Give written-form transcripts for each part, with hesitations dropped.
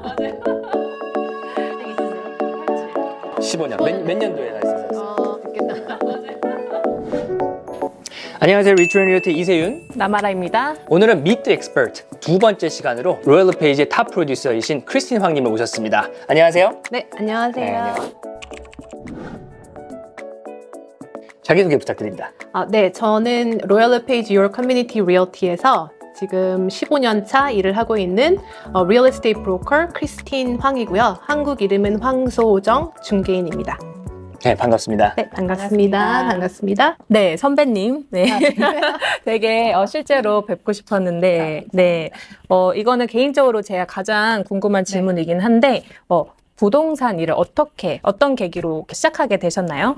맞아요. 15년. 몇 년도에 했었어요? 됐겠다. 안녕하세요. 리트런 리얼터 이세윤. 나마라입니다. 오늘은 Meet the Expert 두 번째 시간으로 로열 르페이지의 탑 프로듀서이신 크리스틴 황님을 모셨습니다. 안녕하세요. 네, 안녕하세요. 네, 안녕하세요. 자기소개 부탁드립니다. 네, 저는 로열 르페이지 Your Community Realty에서 지금 15년 차 일을 하고 있는 리얼 에스테이트 브로커 크리스틴 황이고요. 한국 이름은 황소정 중개인입니다. 네, 반갑습니다. 네, 반갑습니다. 반갑습니다. 네, 선배님. 네. 되게 실제로 뵙고 싶었는데, 네. 이거는 개인적으로 제가 가장 궁금한 질문이긴 한데, 부동산 일을 어떤 계기로 시작하게 되셨나요?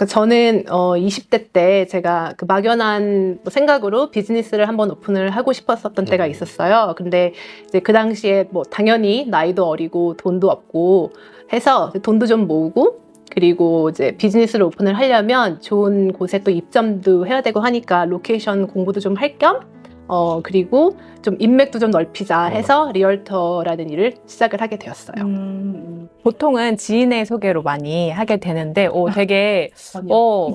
저는 20대 때 제가 그 막연한 생각으로 비즈니스를 한번 오픈을 하고 싶었었던 때가 있었어요. 근데 이제 그 당시에 뭐 당연히 나이도 어리고 돈도 없고 해서 돈도 좀 모으고 그리고 이제 비즈니스를 오픈을 하려면 좋은 곳에 또 입점도 해야 되고 하니까 로케이션 공부도 좀 할 겸 그리고 좀 인맥도 좀 넓히자 해서 리얼터라는 일을 시작을 하게 되었어요. 보통은 지인의 소개로 많이 하게 되는데, 되게,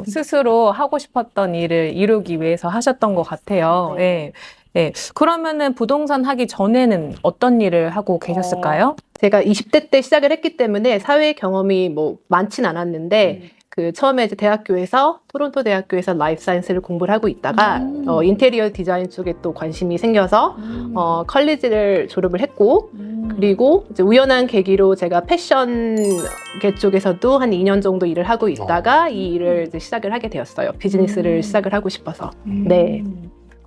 스스로 하고 싶었던 일을 이루기 위해서 하셨던 것 같아요. 네. 네. 그러면은 부동산 하기 전에는 어떤 일을 하고 계셨을까요? 제가 20대 때 시작을 했기 때문에 사회 경험이 뭐 많진 않았는데 그 처음에 이제 토론토 대학교에서 라이프 사이언스를 공부를 하고 있다가 인테리어 디자인 쪽에 또 관심이 생겨서 컬리지를 졸업을 했고 그리고 이제 우연한 계기로 제가 패션계 쪽에서도 한 2년 정도 일을 하고 있다가 이 일을 이제 시작을 하게 되었어요. 비즈니스를 시작을 하고 싶어서. 네.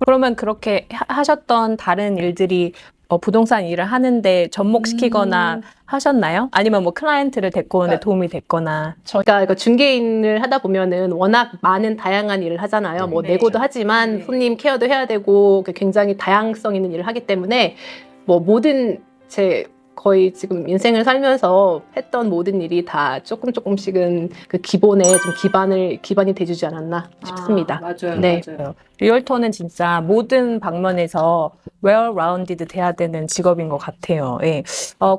그러면 그렇게 하셨던 다른 일들이 부동산 일을 하는데 접목시키거나 하셨나요? 아니면 뭐 클라이언트를 데리고 오는데 도움이 됐거나. 저희가 이거 중개인을 하다 보면은 워낙 많은 다양한 일을 하잖아요. 뭐 내고도 하지만 손님 케어도 해야 되고 굉장히 다양성 있는 일을 하기 때문에 뭐 모든 거의 지금 인생을 살면서 했던 모든 일이 다 조금씩은 그 기본에 좀 기반이 돼주지 않았나 싶습니다. 맞아요. 네. 맞아요. 리얼터는 진짜 모든 방면에서 well-rounded 돼야 되는 직업인 것 같아요. 예.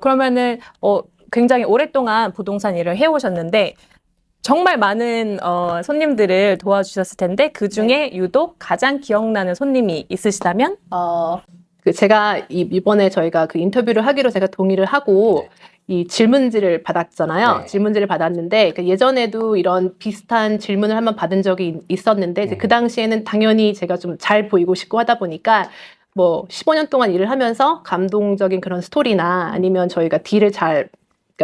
그러면은 굉장히 오랫동안 부동산 일을 해오셨는데 정말 많은 손님들을 도와주셨을 텐데 그 중에 유독 가장 기억나는 손님이 있으시다면? 제가 이번에 저희가 그 인터뷰를 하기로 제가 동의를 하고 이 질문지를 받았잖아요. 네. 질문지를 받았는데 예전에도 이런 비슷한 질문을 한번 받은 적이 있었는데 이제 그 당시에는 당연히 제가 좀 잘 보이고 싶고 하다 보니까 뭐 15년 동안 일을 하면서 감동적인 그런 스토리나 아니면 저희가 딜을 잘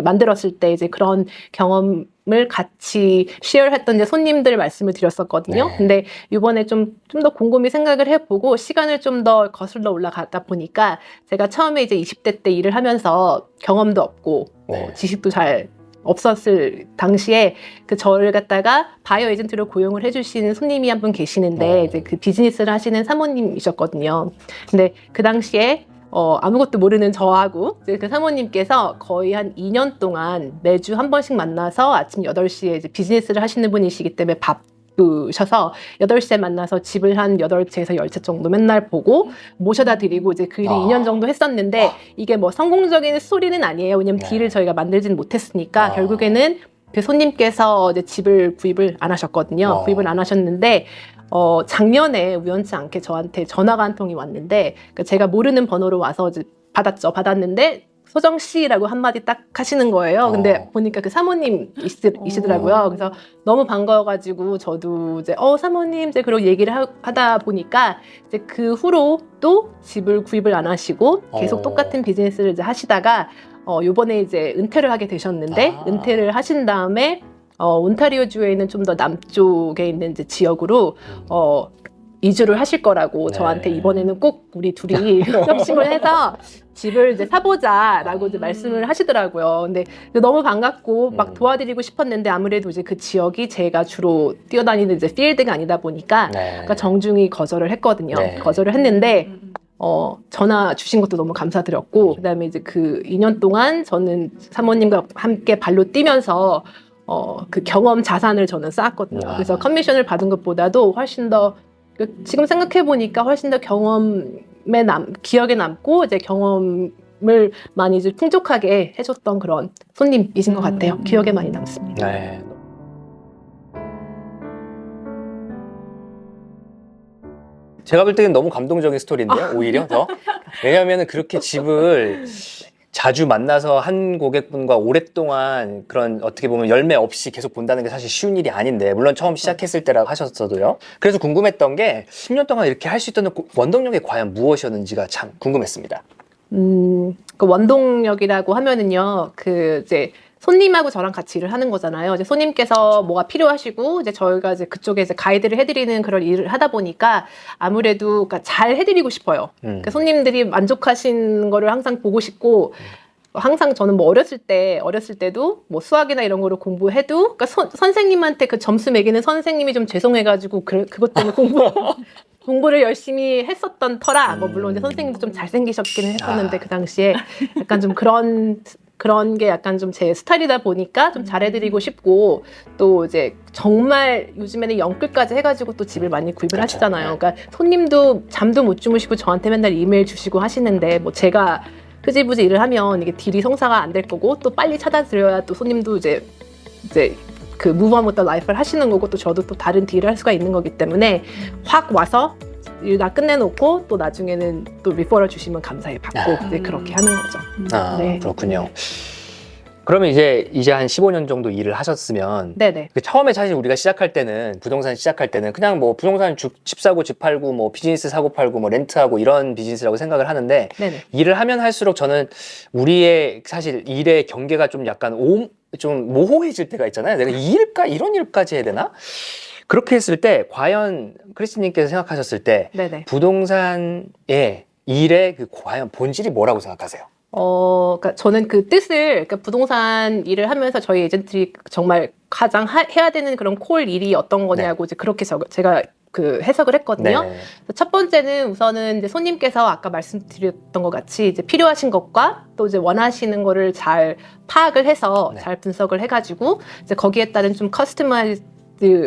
만들었을 때 이제 그런 경험을 같이 쉐어했던 이제 손님들 말씀을 드렸었거든요. 네. 근데 이번에 좀 더 곰곰이 생각을 해보고 시간을 좀 더 거슬러 올라가다 보니까 제가 처음에 이제 20대 때 일을 하면서 경험도 없고 지식도 잘 없었을 당시에 저를 갖다가 바이어 에이전트로 고용을 해주신 손님이 한 분 계시는데 이제 그 비즈니스를 하시는 사모님이셨거든요. 근데 그 당시에 아무것도 모르는 저하고 그 사모님께서 거의 한 2년 동안 매주 한 번씩 만나서 아침 8시에 이제 비즈니스를 하시는 분이시기 때문에 바쁘셔서 8시에 만나서 집을 한 8채에서 10채 정도 맨날 보고 모셔다 드리고 이제 그 일을 2년 정도 했었는데 이게 뭐 성공적인 스토리는 아니에요. 왜냐면 딜을 저희가 만들진 못했으니까 결국에는 그 손님께서 이제 집을 구입을 안 하셨거든요. 구입을 안 하셨는데 작년에 우연치 않게 저한테 전화가 한 통이 왔는데 제가 모르는 번호로 와서 이제 받았는데 소정 씨라고 한마디 딱 하시는 거예요. 근데 보니까 그 사모님이시더라고요. 그래서 너무 반가워가지고 저도 이제 사모님 이제 그러고 얘기를 하다 보니까 이제 그 후로 또 집을 구입을 안 하시고 계속 똑같은 비즈니스를 이제 하시다가 요번에 이제 은퇴를 하게 되셨는데 은퇴를 하신 다음에 온타리오주에 있는 좀 더 남쪽에 있는 이제 지역으로 이주를 하실 거라고 저한테 이번에는 꼭 우리 둘이 협심을 해서 집을 이제 사보자라고 이제 말씀을 하시더라고요. 근데 너무 반갑고 막 도와드리고 싶었는데 아무래도 이제 그 지역이 제가 주로 뛰어다니는 이제 필드가 아니다 보니까 그러니까 정중히 거절을 했거든요. 거절을 했는데 전화 주신 것도 너무 감사드렸고 그다음에 이제 그 2년 동안 저는 사모님과 함께 발로 뛰면서 그 경험 자산을 저는 쌓았거든요. 그래서 커미션을 받은 것보다도 훨씬 더 지금 생각해 보니까 훨씬 더 경험을 기억에 남고 이제 경험을 많이 이제 풍족하게 해줬던 그런 손님이신 것 같아요. 기억에 많이 남습니다. 네. 제가 볼 때는 너무 감동적인 스토리인데요, 오히려 더. 왜냐하면 그렇게 집을 자주 만나서 한 고객분과 오랫동안 그런 어떻게 보면 열매 없이 계속 본다는 게 사실 쉬운 일이 아닌데, 물론 처음 시작했을 때라고 하셨어도요. 그래서 궁금했던 게 10년 동안 이렇게 할 수 있던 원동력이 과연 무엇이었는지가 참 궁금했습니다. 그 원동력이라고 하면은요, 이제 손님하고 저랑 같이 일을 하는 거잖아요. 이제 손님께서 그렇죠. 뭐가 필요하시고, 이제 저희가 이제 그쪽에 이제 가이드를 해드리는 그런 일을 하다 보니까 아무래도 그러니까 잘 해드리고 싶어요. 그러니까 손님들이 만족하신 거를 항상 보고 싶고, 항상 저는 뭐 어렸을 때도 뭐 수학이나 이런 거를 공부해도, 그러니까 선생님한테 그 점수 매기는 선생님이 좀 죄송해가지고 그것 때문에 공부를 열심히 했었던 터라, 뭐 물론 이제 선생님도 좀 잘생기셨기는 했었는데 그 당시에 약간 좀 그런 게 약간 좀 제 스타일이다 보니까 좀 잘해드리고 싶고, 또 이제 정말 요즘에는 영끌까지 해가지고 또 집을 많이 구입을 그렇죠. 하시잖아요. 그러니까 손님도 잠도 못 주무시고 저한테 맨날 이메일 주시고 하시는데, 뭐 제가 흐지부지 일을 하면 이게 딜이 성사가 안 될 거고, 또 빨리 찾아드려야 또 손님도 이제 그 무브먼 with the life를 하시는 거고, 또 저도 또 다른 딜을 할 수가 있는 거기 때문에 확 와서 일 다 끝내놓고 또 나중에는 또 리퍼럴 주시면 감사히 받고 이제 그렇게 하는 거죠. 네. 그렇군요. 그러면 이제 한 15년 정도 일을 하셨으면, 네네. 처음에 사실 우리가 시작할 때는, 부동산 시작할 때는 그냥 뭐 부동산 집 사고 집 팔고 뭐 비즈니스 사고 팔고 뭐 렌트하고 이런 비즈니스라고 생각을 하는데, 네네. 일을 하면 할수록 저는 우리의 사실 일의 경계가 좀 약간 좀 모호해질 때가 있잖아요. 내가 이 일까? 이런 일까지 해야 되나? 그렇게 했을 때 과연 크리스님께서 생각하셨을 때 네네. 부동산의 일의 과연 본질이 뭐라고 생각하세요? 그러니까 저는 그 뜻을, 그러니까 부동산 일을 하면서 저희 에이전트들이 정말 가장 해야 되는 그런 콜 일이 어떤 거냐고 이제 그렇게 제가 그 해석을 했거든요. 네. 첫 번째는 우선은 이제 손님께서 아까 말씀드렸던 것 같이 이제 필요하신 것과 또 이제 원하시는 거를 잘 파악을 해서 잘 분석을 해가지고 이제 거기에 따른 좀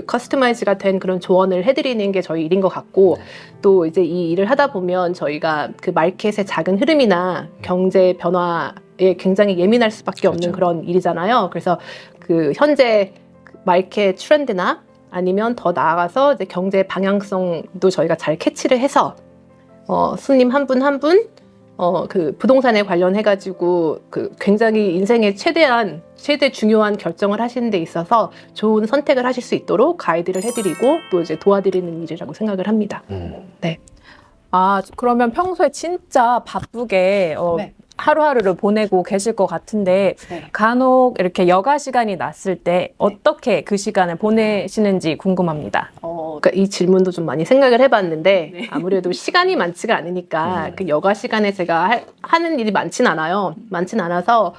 커스터마이즈가 된 그런 조언을 해드리는 게 저희 일인 것 같고, 또 이제 이 일을 하다 보면 저희가 그 마켓의 작은 흐름이나 경제 변화에 굉장히 예민할 수밖에 없는 그런 일이잖아요. 그래서 그 현재 마켓 트렌드나 아니면 더 나아가서 이제 경제 방향성도 저희가 잘 캐치를 해서 손님 한 분 한 분 그 부동산에 관련해가지고 그 굉장히 인생의 최대 중요한 결정을 하시는 데 있어서 좋은 선택을 하실 수 있도록 가이드를 해드리고 또 이제 도와드리는 일이라고 생각을 합니다. 네. 아, 그러면 평소에 진짜 바쁘게 네. 하루하루를 보내고 계실 것 같은데 네. 간혹 이렇게 여가 시간이 났을 때 어떻게 그 시간을 보내시는지 궁금합니다. 그러니까 이 질문도 좀 많이 생각을 해봤는데 아무래도 시간이 많지가 않으니까 그 여가 시간에 제가 하는 일이 많진 않아요. 많진 않아서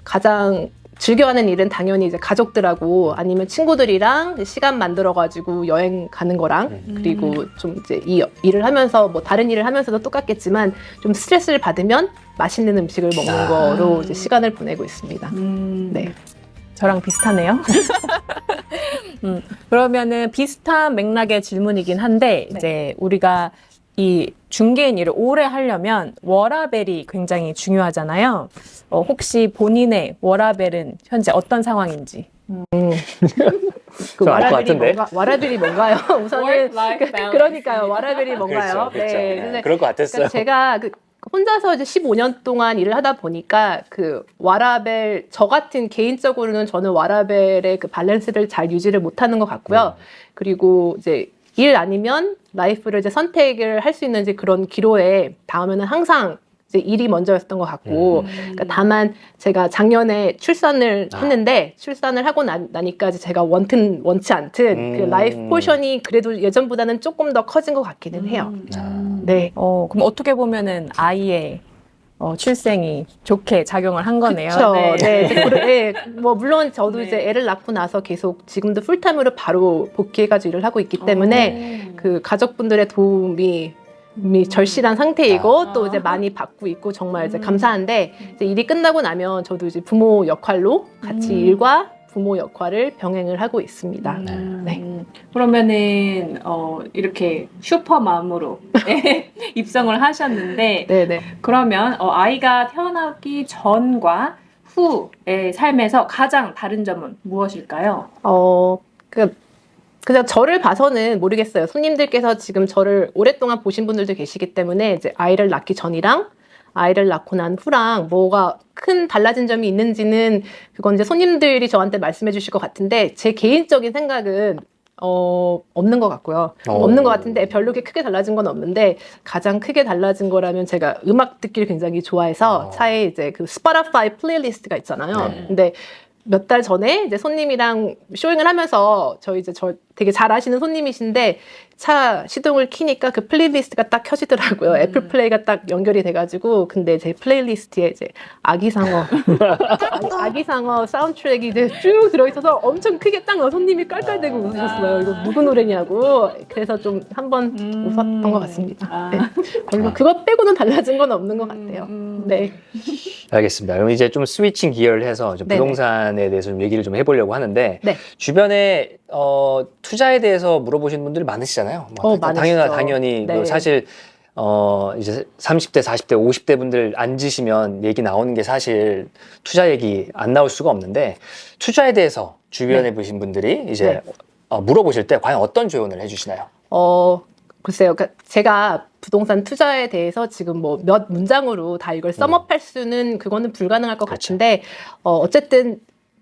가장 즐겨하는 일은 당연히 이제 가족들하고 아니면 친구들이랑 시간 만들어가지고 여행 가는 거랑 그리고 좀 이제 이 일을 하면서 뭐 다른 일을 하면서도 똑같겠지만 좀 스트레스를 받으면 맛있는 음식을 먹는 거로 이제 시간을 보내고 있습니다. 네. 저랑 비슷하네요. 그러면은 비슷한 맥락의 질문이긴 한데 이제 우리가 이 중개인 일을 오래 하려면 워라밸이 굉장히 중요하잖아요. 혹시 본인의 워라밸은 현재 어떤 상황인지? 그 좀알것 같은데? 와라벨이 뭔가요? 우선은 그러니까요. 와라벨이 뭔가요? 그렇죠. 네. 근데 그럴 것 같았어요. 그러니까 제가 혼자서 이제 15년 동안 일을 하다 보니까 그 와라벨, 저 같은 개인적으로는 저는 와라벨의 그 밸런스를 잘 유지를 못하는 것 같고요. 그리고 이제 일 아니면 라이프를 이제 선택을 할 수 있는 이제 그런 기로에 닿으면은 항상 이제 일이 먼저였던 것 같고, 그러니까 다만 제가 작년에 출산을 했는데 출산을 하고 나니까 이제 제가 원치 않든 그 라이프 포션이 그래도 예전보다는 조금 더 커진 것 같기는 해요. 네. 그럼 어떻게 보면은 아이의 출생이 좋게 작용을 한 거네요. 그렇죠. 네. 네. 뭐 물론 저도 이제 애를 낳고 나서 계속 지금도 풀타임으로 바로 복귀해가지고 일을 하고 있기 때문에 그 가족분들의 도움이 절실한 상태이고 또 이제 많이 받고 있고 정말 이제 감사한데 이제 일이 끝나고 나면 저도 이제 부모 역할로 같이 일과 부모 역할을 병행을 하고 있습니다. 네. 그러면은 이렇게 슈퍼맘으로 입성을 하셨는데 네네. 그러면 아이가 태어나기 전과 후의 삶에서 가장 다른 점은 무엇일까요? 그냥 저를 봐서는 모르겠어요. 손님들께서 지금 저를 오랫동안 보신 분들도 계시기 때문에 이제 아이를 낳기 전이랑 아이를 낳고 난 후랑 뭐가 큰 달라진 점이 있는지는 그건 이제 손님들이 저한테 말씀해 주실 것 같은데 제 개인적인 생각은 없는 것 같고요. 없는 것 같은데 별로 그렇게 크게 달라진 건 없는데 가장 크게 달라진 거라면 제가 음악 듣기를 굉장히 좋아해서 차에 이제 그 스포티파이 플레이리스트가 있잖아요. 근데 몇 달 전에 이제 손님이랑 쇼잉을 하면서 저 되게 잘 아시는 손님이신데 차 시동을 키니까 그 플레이리스트가 딱 켜지더라고요. 애플 플레이가 딱 연결이 돼가지고 근데 제 플레이리스트에 이제 아기상어 아기상어 사운드트랙이 이제 쭉 들어있어서 엄청 크게 딱 손님이 깔깔대고 웃으셨어요. 이거 누구 노래냐고. 그래서 좀 한번 웃었던 것 같습니다. 네. 그거 빼고는 달라진 건 없는 것 같아요. 네. 알겠습니다. 그럼 이제 좀 스위칭 기어를 해서 좀 네네. 부동산에 대해서 좀 얘기를 좀 해보려고 하는데 네. 주변에 투자에 대해서 물어보시는 분들이 많으시잖아요. 뭐 많으시죠. 당연히 네. 뭐 사실 이제 30대, 40대, 50대 분들 앉으시면 얘기 나오는 게 사실 투자 얘기 안 나올 수가 없는데 투자에 대해서 주변에 보신 분들이 이제 물어보실 때 과연 어떤 조언을 해주시나요? 글쎄요. 그러니까 제가 부동산 투자에 대해서 지금 뭐 몇 문장으로 다 이걸 썸업할 수는 그거는 불가능할 것 같은데 어쨌든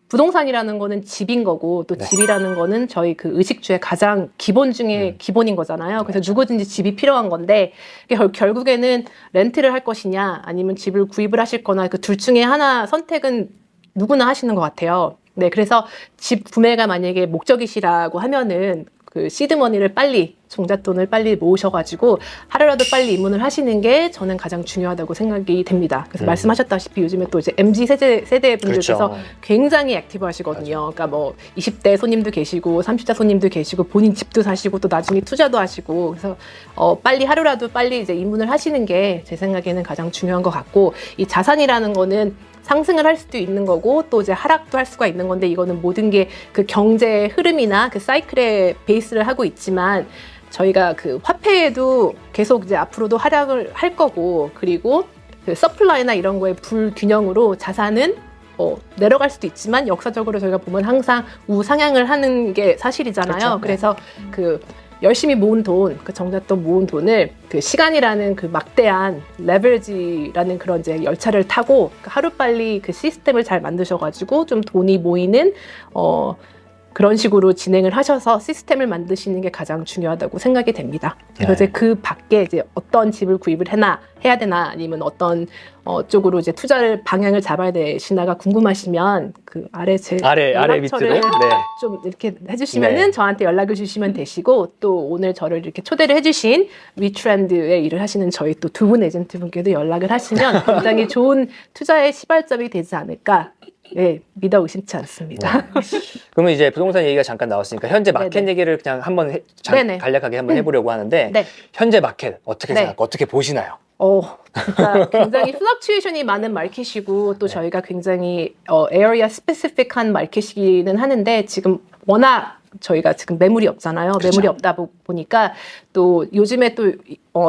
부동산이라는 거는 집인 거고 또 집이라는 거는 저희 그 의식주의 가장 기본 중에 기본인 거잖아요. 그래서 누구든지 집이 필요한 건데 결국에는 렌트를 할 것이냐 아니면 집을 구입을 하실 거나 그 둘 중에 하나 선택은 누구나 하시는 것 같아요. 네, 그래서 집 구매가 만약에 목적이시라고 하면은 그 시드머니를 빨리 종잣돈을 빨리 모으셔가지고 하루라도 빨리 입문을 하시는 게 저는 가장 중요하다고 생각이 됩니다. 그래서 말씀하셨다시피 요즘에 또 이제 MZ 세대 분들께서 그렇죠. 굉장히 액티브 하시거든요. 그러니까 뭐 20대 손님도 계시고 30대 손님도 계시고 본인 집도 사시고 또 나중에 투자도 하시고 그래서 빨리 하루라도 빨리 이제 입문을 하시는 게 제 생각에는 가장 중요한 것 같고 이 자산이라는 거는 상승을 할 수도 있는 거고 또 이제 하락도 할 수가 있는 건데 이거는 모든 게 그 경제의 흐름이나 그 사이클에 베이스를 하고 있지만 저희가 그 화폐에도 계속 이제 앞으로도 하락을 할 거고 그리고 그 서플라이나 이런 거의 불균형으로 자산은 내려갈 수도 있지만 역사적으로 저희가 보면 항상 우상향을 하는 게 사실이잖아요. 그렇죠. 그래서 그 열심히 모은 돈, 그 정잣돈 모은 돈을 그 시간이라는 그 막대한 레버리지라는 그런 이제 열차를 타고 하루빨리 그 시스템을 잘 만드셔가지고 좀 돈이 모이는 그런 식으로 진행을 하셔서 시스템을 만드시는 게 가장 중요하다고 생각이 됩니다. 그래서 이제 그 밖에 이제 어떤 집을 구입을 해야 되나 아니면 어떤 쪽으로 이제 투자를 방향을 잡아야 되시나가 궁금하시면 그 아래 밑으로 좀 이렇게 해주시면은 저한테 연락을 주시면 되시고 또 오늘 저를 이렇게 초대를 해주신 위트렌드에 일을 하시는 저희 또 두 분 에이전트 분께도 연락을 하시면 굉장히 좋은 투자의 시발점이 되지 않을까. 네, 믿어 의심치 않습니다. 그러면 이제 부동산 얘기가 잠깐 나왔으니까 현재 마켓 네네. 얘기를 그냥 한번 간략하게 한번 해보려고 하는데 네. 현재 마켓 어떻게 어떻게 보시나요? 진짜 굉장히 플럭추에이션이 많은 마켓이고 또 저희가 굉장히 에어리아 스페시픽한 마켓이기는 하는데 지금 워낙 저희가 지금 매물이 없잖아요. 그렇죠. 매물이 없다 보니까 또 요즘에 또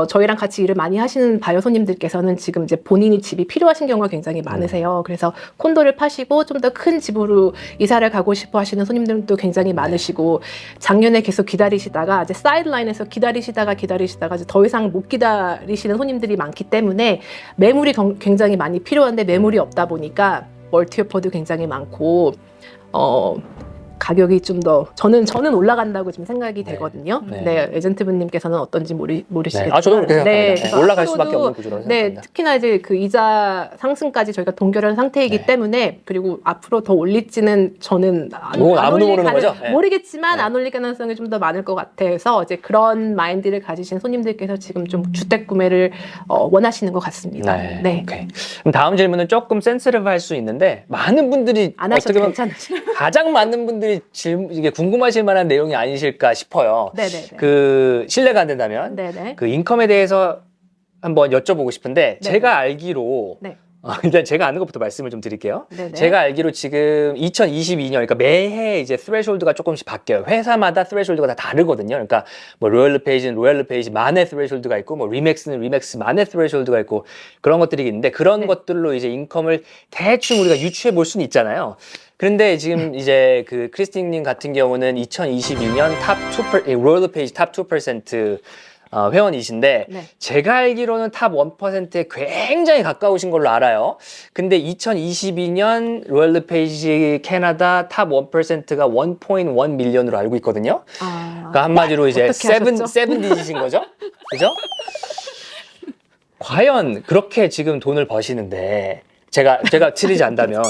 저희랑 같이 일을 많이 하시는 바이어 손님들께서는 지금 이제 본인이 집이 필요하신 경우가 굉장히 많으세요. 그래서 콘도를 파시고 좀 더 큰 집으로 이사를 가고 싶어 하시는 손님들도 굉장히 많으시고 작년에 계속 기다리시다가 이제 사이드라인에서 기다리시다가 이제 더 이상 못 기다리시는 손님들이 많기 때문에 매물이 굉장히 많이 필요한데 매물이 없다 보니까 멀티오퍼도 굉장히 많고 가격이 좀 더 저는 올라간다고 지금 생각이 되거든요. 네, 에이전트분님께서는 어떤지 모르시겠지만 저도 그렇게 생각합니다. 그래서 올라갈 수밖에 앞으로도 없는 구조라고 생각합니다. 특히나 이제 그 이자 상승까지 저희가 동결한 상태이기 때문에 그리고 앞으로 더 올릴지는 저는 아무도 모르는 거죠? 모르겠지만 안 올릴 가능성이 좀 더 많을 것 같아서 이제 그런 마인드를 가지신 손님들께서 지금 좀 주택 구매를 원하시는 것 같습니다. 오케이. 그럼 다음 질문은 조금 센스티브할 수 있는데 많은 분들이 안 하셔도 괜찮으세요. 가장 많은 분들이 이게 궁금하실 만한 내용이 아니실까 싶어요. 네네. 그 실례가 안 된다면 네네. 그 인컴에 대해서 한번 여쭤보고 싶은데 제가 알기로 일단 제가 아는 것부터 말씀을 좀 드릴게요. 네네. 제가 알기로 지금 2022년, 그러니까 매해 이제 스레숄드가 조금씩 바뀌어요. 회사마다 스레숄드가 다 다르거든요. 그러니까 뭐 로열 르페이지는 로열 르페이지만의 스레숄드가 있고, 뭐 리맥스는 리맥스만의 스레숄드가 있고, 그런 것들이 있는데 그런 네. 것들로 이제 인컴을 대충 우리가 유추해 볼 수는 있잖아요. 그런데 지금 이제 그 크리스틴님 같은 경우는 2022년 로열 르페이지 탑 2% 회원이신데 네. 제가 알기로는 탑 1%에 굉장히 가까우신 걸로 알아요. 근데 2022년 로열 르페이지 캐나다 탑 1%가 1.1 밀리언으로 알고 있거든요. 그러니까 한마디로 이제 어떻게 하셨죠? 세븐 디짓인 거죠. 그죠? 과연 그렇게 지금 돈을 버시는데 제가 치리지 않다면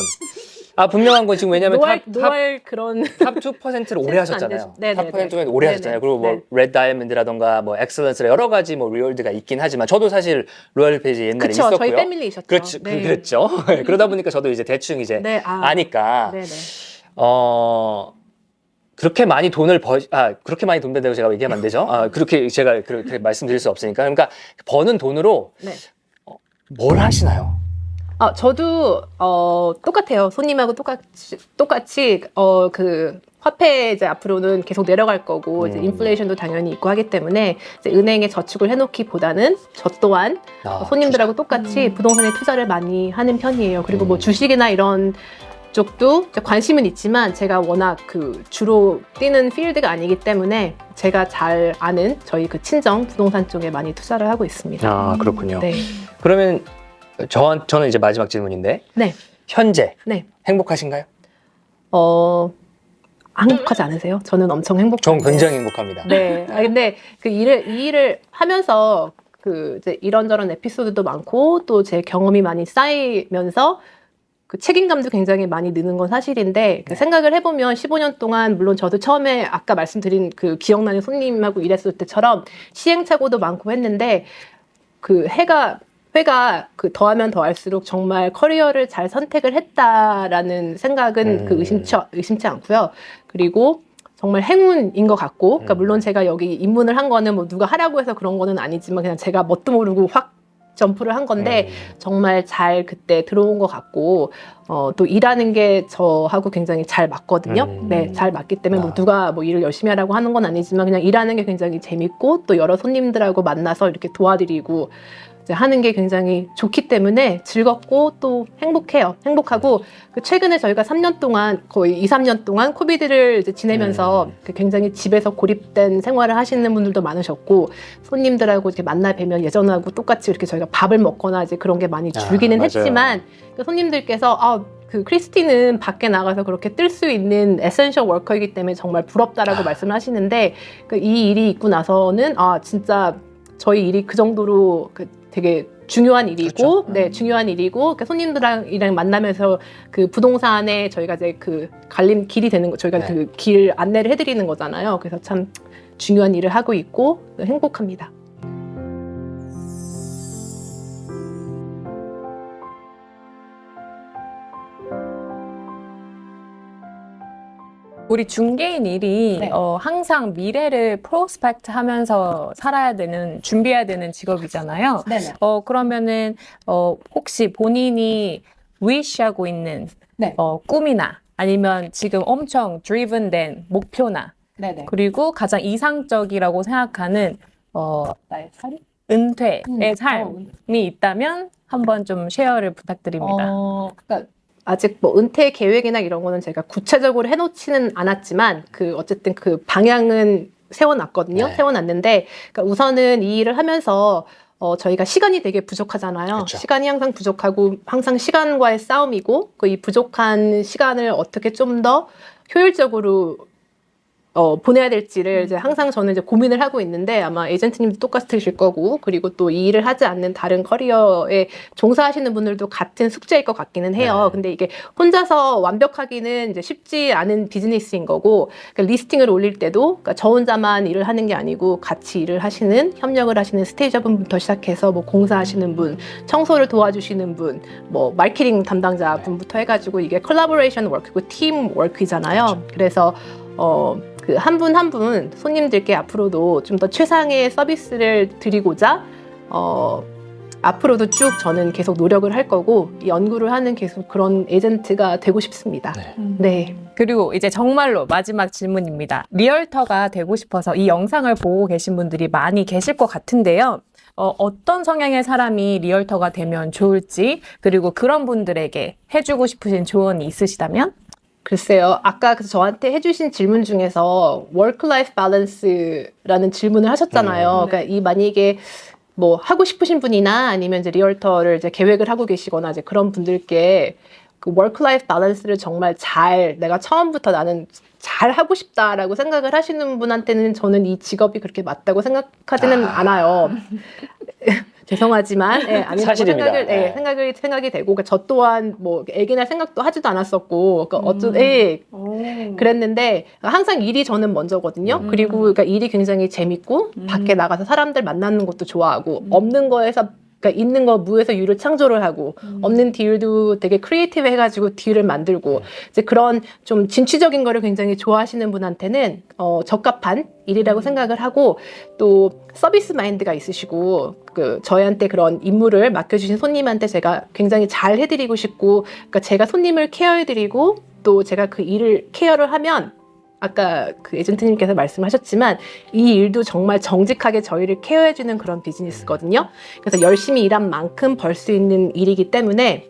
분명한 건 지금 왜냐면 노알 그런 탑 2%를 오래 센스가 안 하셨잖아요. 되죠. 네네네. 탑 2%는 오래 네네. 하셨잖아요. 그리고 뭐 네. 레드 다이아몬드라던가 뭐 엑셀런스라 여러 가지 뭐 리월드가 있긴 하지만 저도 사실 로열 페이지 옛날에 그쵸, 있었고요. 저희 패밀리이셨죠. 그렇죠. 네. 그랬죠. 그러다 보니까 저도 이제 대충 이제 네, 아니까 네네. 그렇게 많이 그렇게 많이 돈 벤다고 제가 얘기하면 안 되죠. 그렇게 제가 그렇게 말씀드릴 수 없으니까. 그러니까 버는 돈으로 네. 뭘 하시나요? 저도 똑같아요. 손님하고 똑같이 그 화폐 이제 앞으로는 계속 내려갈 거고 이제 인플레이션도 당연히 있고 하기 때문에 이제 은행에 저축을 해놓기보다는 저 또한 손님들하고 똑같이 부동산에 투자를 많이 하는 편이에요. 그리고 뭐 주식이나 이런 쪽도 관심은 있지만 제가 워낙 그 주로 뛰는 필드가 아니기 때문에 제가 잘 아는 저희 그 친정 부동산 쪽에 많이 투자를 하고 있습니다. 그렇군요. 네. 그러면 저는 이제 마지막 질문인데 네. 현재 네. 행복하신가요? 행복하지 않으세요? 저는 엄청 행복해요. 전 굉장히 행복합니다. 네. 근데 이 일을 하면서 그 이제 이런저런 에피소드도 많고 또 제 경험이 많이 쌓이면서 그 책임감도 굉장히 많이 느는 건 사실인데 그 생각을 해보면 15년 동안 물론 저도 처음에 아까 말씀드린 그 기억나는 손님하고 일했을 때처럼 시행착오도 많고 했는데 그 회가 그 더하면 더할수록 정말 커리어를 잘 선택을 했다라는 생각은 그 의심치 않고요. 그리고 정말 행운인 것 같고, 그러니까 물론 제가 여기 입문을 한 거는 뭐 누가 하라고 해서 그런 거는 아니지만 그냥 제가 뭣도 모르고 확 점프를 한 건데 정말 잘 그때 들어온 것 같고 또 일하는 게 저하고 굉장히 잘 맞거든요. 네, 잘 맞기 때문에 뭐 누가 뭐 일을 열심히 하라고 하는 건 아니지만 그냥 일하는 게 굉장히 재밌고 또 여러 손님들하고 만나서 이렇게 도와드리고 이제 하는 게 굉장히 좋기 때문에 즐겁고 또 행복하고 그 최근에 저희가 3년 동안 거의 2, 3년 동안 코비드를 이제 지내면서 그 굉장히 집에서 고립된 생활을 하시는 분들도 많으셨고 손님들하고 이렇게 만나 뵈면 예전하고 똑같이 이렇게 저희가 밥을 먹거나 이제 그런 게 많이 줄기는 맞아요. 했지만 그 손님들께서 그 크리스티는 밖에 나가서 그렇게 뜰 수 있는 에센셜 워커이기 때문에 정말 부럽다라고 말씀을 하시는데 이 일이 있고 나서는 진짜 저희 일이 그 정도로 되게 중요한 일이고, 그렇죠. 네, 중요한 일이고, 그러니까 손님들이랑 만나면서 그 부동산에 저희가 이제 그 길이 되는 거, 저희가 네. 그 길 안내를 해드리는 거잖아요. 그래서 참 중요한 일을 하고 있고 행복합니다. 우리 중개인 일이 네. 항상 미래를 프로스펙트 하면서 준비해야 되는 직업이잖아요. 네네. 그러면은 혹시 본인이 wish하고 있는 네. 꿈이나 아니면 지금 엄청 driven 된 목표나 네네. 그리고 가장 이상적이라고 생각하는 나의 삶? 은퇴의 삶이 있다면 한번 좀 쉐어를 부탁드립니다. 그러니까 아직 뭐 은퇴 계획이나 이런 거는 제가 구체적으로 해놓지는 않았지만 어쨌든 그 방향은 세워놨거든요. 네. 세워놨는데 그러니까 우선은 이 일을 하면서 저희가 시간이 되게 부족하잖아요. 그렇죠. 시간이 항상 부족하고 항상 시간과의 싸움이고 이 부족한 시간을 어떻게 좀 더 효율적으로 보내야 될지를 이제 항상 저는 이제 고민을 하고 있는데 아마 에이전트님도 똑같으실 거고 그리고 또 이 일을 하지 않는 다른 커리어에 종사하시는 분들도 같은 숙제일 것 같기는 해요. 네. 근데 이게 혼자서 완벽하기는 이제 쉽지 않은 비즈니스인 거고 그러니까 리스팅을 올릴 때도 그러니까 저 혼자만 일을 하는 게 아니고 같이 일을 하시는 협력을 하시는 스테이저분부터 시작해서 뭐 공사하시는 분, 청소를 도와주시는 분, 뭐 마케팅 담당자 분부터 해가지고 이게 콜라보레이션 워크고 팀 워크이잖아요. 그래서 그 한 분 한 분 손님들께 앞으로도 좀 더 최상의 서비스를 드리고자 앞으로도 쭉 저는 계속 노력을 할 거고 연구를 하는 계속 그런 에이전트가 되고 싶습니다. 네. 그리고 이제 정말로 마지막 질문입니다. 리얼터가 되고 싶어서 이 영상을 보고 계신 분들이 많이 계실 것 같은데요. 어떤 성향의 사람이 리얼터가 되면 좋을지, 그리고 그런 분들에게 해주고 싶으신 조언이 있으시다면? 글쎄요. 아까 저한테 해주신 질문 중에서 work-life balance라는 질문을 하셨잖아요. 그러니까 이 만약에 뭐 하고 싶으신 분이나 아니면 이제 리얼터를 이제 계획을 하고 계시거나 이제 그런 분들께 그 work-life balance를 정말 내가 처음부터 나는 잘 하고 싶다라고 생각을 하시는 분한테는 저는 이 직업이 그렇게 맞다고 생각하지는 않아요. 죄송하지만 아니라고 사실입니다. 생각이 되고 그러니까 저 또한 뭐 애기 낳을 생각도 하지도 않았었고 그러니까 그랬는데 항상 일이 저는 먼저거든요. 그리고 그러니까 일이 굉장히 재밌고 밖에 나가서 사람들 만나는 것도 좋아하고 없는 거에서 그러니까 있는 거 무에서 유를 창조를 하고 없는 딜도 되게 크리에이티브 해가지고 딜을 만들고 이제 그런 좀 진취적인 거를 굉장히 좋아하시는 분한테는 적합한 일이라고 생각을 하고 또 서비스 마인드가 있으시고 저희한테 그런 임무를 맡겨주신 손님한테 제가 굉장히 잘 해드리고 싶고 그러니까 제가 손님을 케어해드리고 또 제가 그 일을 케어를 하면 아까 그 에이전트님께서 말씀하셨지만 이 일도 정말 정직하게 저희를 케어해주는 그런 비즈니스거든요. 그래서 열심히 일한 만큼 벌 수 있는 일이기 때문에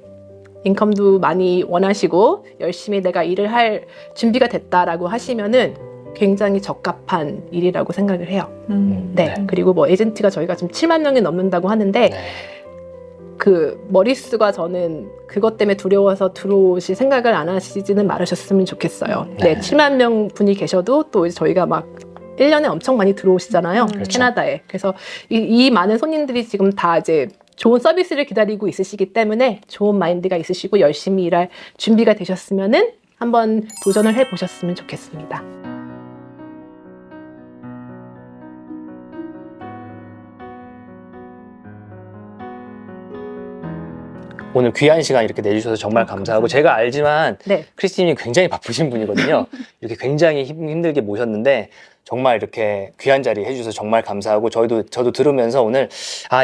인컴도 많이 원하시고 열심히 내가 일을 할 준비가 됐다라고 하시면은 굉장히 적합한 일이라고 생각을 해요. 네. 그리고 뭐 에이전트가 저희가 지금 7만 명이 넘는다고 하는데 그 머릿수가 저는 그것 때문에 두려워서 들어오실 생각을 안 하시지는 말으셨으면 좋겠어요. 네, 7만 명 분이 계셔도 또 저희가 막 1년에 엄청 많이 들어오시잖아요. 그렇죠. 캐나다에. 그래서 이 많은 손님들이 지금 다 이제 좋은 서비스를 기다리고 있으시기 때문에 좋은 마인드가 있으시고 열심히 일할 준비가 되셨으면은 한번 도전을 해보셨으면 좋겠습니다. 오늘 귀한 시간 이렇게 내주셔서 정말 감사하고 제가 알지만 네. 크리스티님이 굉장히 바쁘신 분이거든요. 이렇게 굉장히 힘들게 모셨는데 정말 이렇게 귀한 자리 해주셔서 정말 감사하고 저도 들으면서 오늘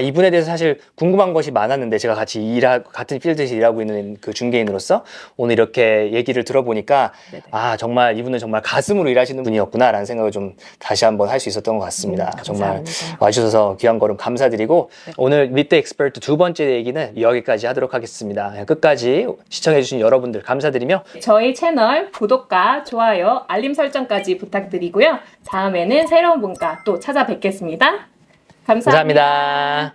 이분에 대해서 사실 궁금한 것이 많았는데 제가 같은 필드에서 일하고 있는 그 중개인으로서 오늘 이렇게 얘기를 들어보니까 네네. 정말 이분은 정말 가슴으로 일하시는 분이었구나라는 생각을 좀 다시 한번 할 수 있었던 것 같습니다. 정말 감사합니다. 와주셔서 귀한 걸음 감사드리고 네. 오늘 오늘 미드 엑스퍼트 두 번째 얘기는 여기까지 하도록 하겠습니다. 끝까지 시청해주신 여러분들 감사드리며 저희 채널 구독과 좋아요, 알림 설정까지 부탁드리고요. 다음에는 새로운 분과 또 찾아뵙겠습니다. 감사합니다. 감사합니다.